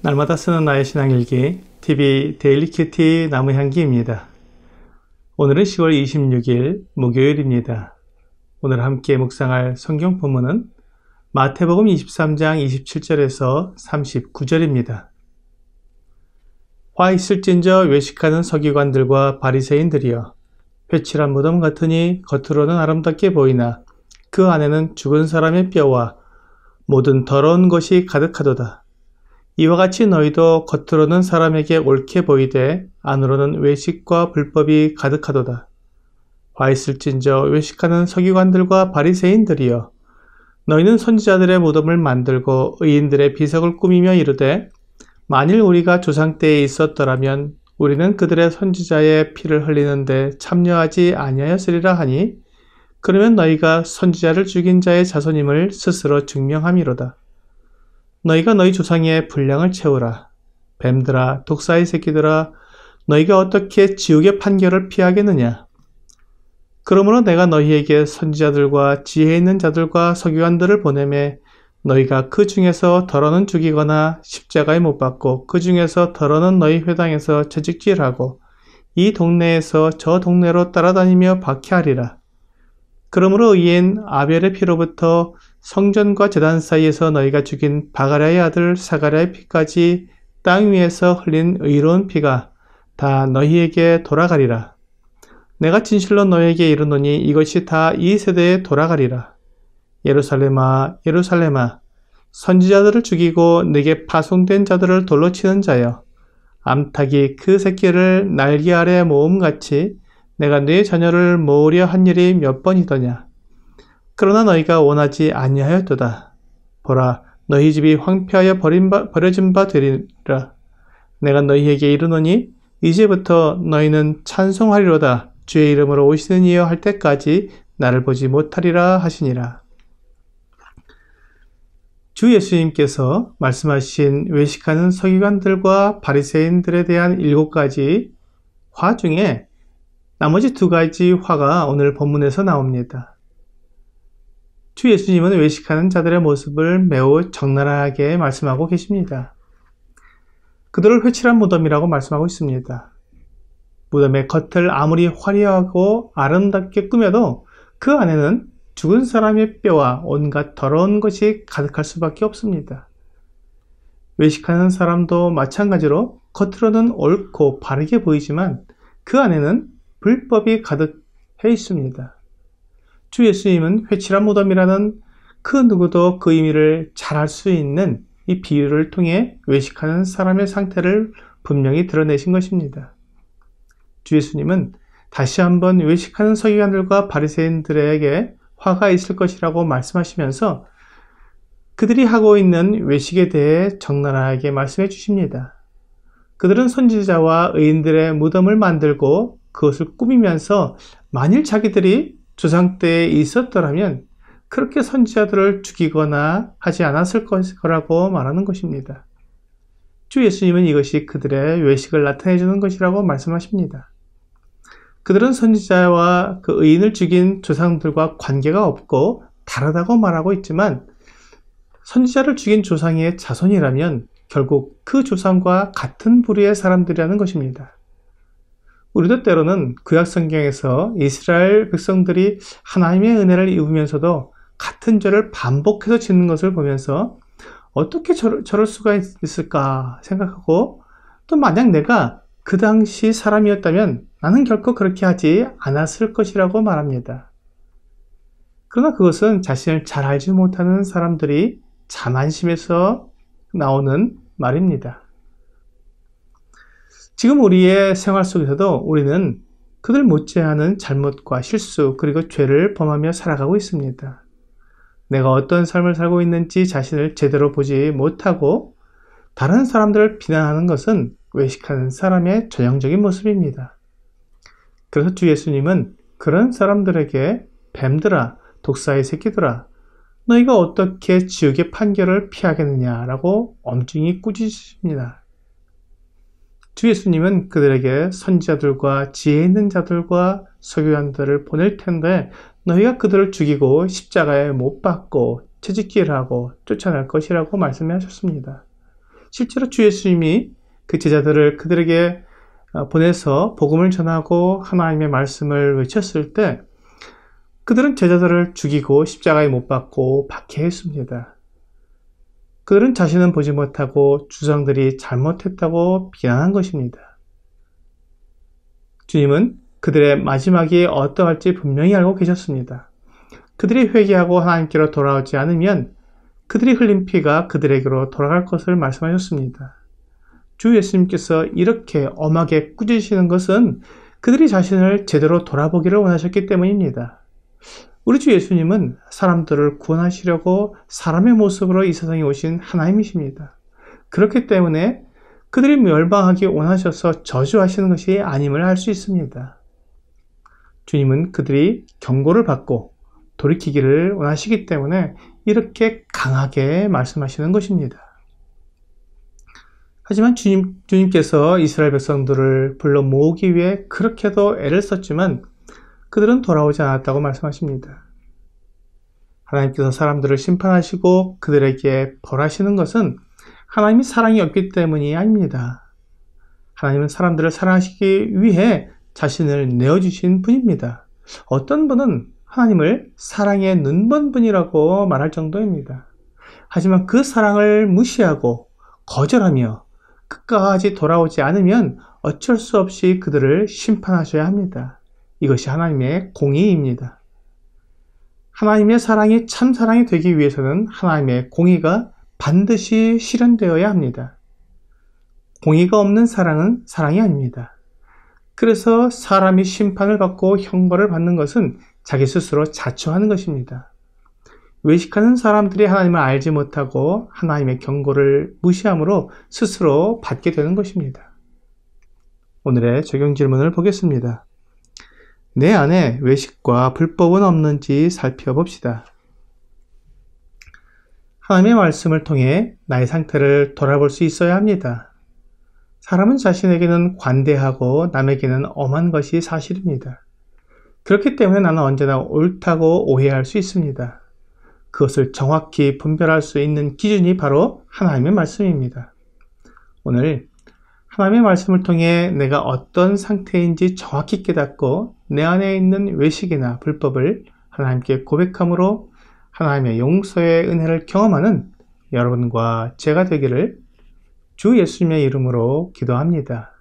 날마다 쓰는 나의 신앙일기 TV 데일리 큐티 나무향기입니다. 오늘은 10월 26일 목요일입니다. 오늘 함께 묵상할 성경 본문은 마태복음 23장 27절에서 39절입니다. 화 있을진저 외식하는 서기관들과 바리새인들이여, 회칠한 무덤 같으니 겉으로는 아름답게 보이나 그 안에는 죽은 사람의 뼈와 모든 더러운 것이 가득하도다. 이와 같이 너희도 겉으로는 사람에게 옳게 보이되 안으로는 외식과 불법이 가득하도다. 화 있을진저 외식하는 서기관들과 바리새인들이여, 너희는 선지자들의 무덤을 만들고 의인들의 비석을 꾸미며 이르되, 만일 우리가 조상 때에 있었더라면 우리는 그들의 선지자의 피를 흘리는데 참여하지 아니하였으리라 하니, 그러면 너희가 선지자를 죽인 자의 자손임을 스스로 증명함이로다. 너희가 너희 조상의 분량을 채우라. 뱀들아, 독사의 새끼들아, 너희가 어떻게 지옥의 판결을 피하겠느냐? 그러므로 내가 너희에게 선지자들과 지혜 있는 자들과 서기관들을 보내매 너희가 그 중에서 더러는 죽이거나 십자가에 못 박고 그 중에서 더러는 너희 회당에서 채찍질하고 이 동네에서 저 동네로 따라다니며 박해하리라. 그러므로 의인 아벨의 피로부터 성전과 제단 사이에서 너희가 죽인 바가랴의 아들 사가랴의 피까지 땅 위에서 흘린 의로운 피가 다 너희에게 돌아가리라. 내가 진실로 너희에게 이르노니 이것이 다 이 세대에 돌아가리라. 예루살렘아, 예루살렘아, 선지자들을 죽이고 네게 파송된 자들을 돌로 치는 자여, 암탉이 그 새끼를 날개 아래 모음같이 내가 네 자녀를 모으려 한 일이 몇 번이더냐. 그러나 너희가 원하지 아니하였도다. 보라, 너희 집이 황폐하여 버려진 바 되리라. 내가 너희에게 이르노니 이제부터 너희는 찬송하리로다. 주의 이름으로 오시는 이여 할 때까지 나를 보지 못하리라 하시니라. 주 예수님께서 말씀하신 외식하는 서기관들과 바리새인들에 대한 7가지 화 중에 나머지 2가지 화가 오늘 본문에서 나옵니다. 주 예수님은 외식하는 자들의 모습을 매우 적나라하게 말씀하고 계십니다. 그들을 회칠한 무덤이라고 말씀하고 있습니다. 무덤의 겉을 아무리 화려하고 아름답게 꾸며도 그 안에는 죽은 사람의 뼈와 온갖 더러운 것이 가득할 수밖에 없습니다. 외식하는 사람도 마찬가지로 겉으로는 옳고 바르게 보이지만 그 안에는 불법이 가득해 있습니다. 주 예수님은 회칠한 무덤이라는 그 누구도 그 의미를 잘 알 수 있는 이 비유를 통해 외식하는 사람의 상태를 분명히 드러내신 것입니다. 주 예수님은 다시 한번 외식하는 서기관들과 바리새인들에게 화가 있을 것이라고 말씀하시면서 그들이 하고 있는 외식에 대해 적나라하게 말씀해 주십니다. 그들은 선지자와 의인들의 무덤을 만들고 그것을 꾸미면서 만일 자기들이 조상 때에 있었더라면 그렇게 선지자들을 죽이거나 하지 않았을 거라고 말하는 것입니다. 주 예수님은 이것이 그들의 외식을 나타내 주는 것이라고 말씀하십니다. 그들은 선지자와 그 의인을 죽인 조상들과 관계가 없고 다르다고 말하고 있지만, 선지자를 죽인 조상의 자손이라면 결국 그 조상과 같은 부류의 사람들이라는 것입니다. 우리도 때로는 구약 성경에서 이스라엘 백성들이 하나님의 은혜를 입으면서도 같은 죄를 반복해서 짓는 것을 보면서 어떻게 저럴 수가 있을까 생각하고, 또 만약 내가 그 당시 사람이었다면 나는 결코 그렇게 하지 않았을 것이라고 말합니다. 그러나 그것은 자신을 잘 알지 못하는 사람들이 자만심에서 나오는 말입니다. 지금 우리의 생활 속에서도 우리는 그들 못지않은 잘못과 실수 그리고 죄를 범하며 살아가고 있습니다. 내가 어떤 삶을 살고 있는지 자신을 제대로 보지 못하고 다른 사람들을 비난하는 것은 외식하는 사람의 전형적인 모습입니다. 그래서 주 예수님은 그런 사람들에게 뱀들아, 독사의 새끼들아, 너희가 어떻게 지옥의 판결을 피하겠느냐라고 엄중히 꾸짖으십니다. 주 예수님은 그들에게 선지자들과 지혜 있는 자들과 서기관들을 보낼 텐데 너희가 그들을 죽이고 십자가에 못 박고 채찍질하고 쫓아낼 것이라고 말씀하셨습니다. 실제로 주 예수님이 그 제자들을 그들에게 보내서 복음을 전하고 하나님의 말씀을 외쳤을 때 그들은 제자들을 죽이고 십자가에 못 박고 박해했습니다. 그들은 자신은 보지 못하고 주장들이 잘못했다고 비난한 것입니다. 주님은 그들의 마지막이 어떠할지 분명히 알고 계셨습니다. 그들이 회개하고 하나님께로 돌아오지 않으면 그들이 흘린 피가 그들에게로 돌아갈 것을 말씀하셨습니다. 주 예수님께서 이렇게 엄하게 꾸짖으시는 것은 그들이 자신을 제대로 돌아보기를 원하셨기 때문입니다. 우리 주 예수님은 사람들을 구원하시려고 사람의 모습으로 이 세상에 오신 하나님이십니다. 그렇기 때문에 그들이 멸망하기 원하셔서 저주하시는 것이 아님을 알 수 있습니다. 주님은 그들이 경고를 받고 돌이키기를 원하시기 때문에 이렇게 강하게 말씀하시는 것입니다. 하지만 주님께서 이스라엘 백성들을 불러 모으기 위해 그렇게도 애를 썼지만 그들은 돌아오지 않았다고 말씀하십니다. 하나님께서 사람들을 심판하시고 그들에게 벌하시는 것은 하나님이 사랑이 없기 때문이 아닙니다. 하나님은 사람들을 사랑하시기 위해 자신을 내어주신 분입니다. 어떤 분은 하나님을 사랑의 눈먼 분이라고 말할 정도입니다. 하지만 그 사랑을 무시하고 거절하며 끝까지 돌아오지 않으면 어쩔 수 없이 그들을 심판하셔야 합니다. 이것이 하나님의 공의입니다. 하나님의 사랑이 참 사랑이 되기 위해서는 하나님의 공의가 반드시 실현되어야 합니다. 공의가 없는 사랑은 사랑이 아닙니다. 그래서 사람이 심판을 받고 형벌을 받는 것은 자기 스스로 자초하는 것입니다. 외식하는 사람들이 하나님을 알지 못하고 하나님의 경고를 무시함으로 스스로 받게 되는 것입니다. 오늘의 적용 질문을 보겠습니다. 내 안에 외식과 불법은 없는지 살펴봅시다. 하나님의 말씀을 통해 나의 상태를 돌아볼 수 있어야 합니다. 사람은 자신에게는 관대하고 남에게는 엄한 것이 사실입니다. 그렇기 때문에 나는 언제나 옳다고 오해할 수 있습니다. 그것을 정확히 분별할 수 있는 기준이 바로 하나님의 말씀입니다. 오늘 하나님의 말씀을 통해 내가 어떤 상태인지 정확히 깨닫고 내 안에 있는 외식이나 불법을 하나님께 고백함으로 하나님의 용서의 은혜를 경험하는 여러분과 제가 되기를 주 예수님의 이름으로 기도합니다.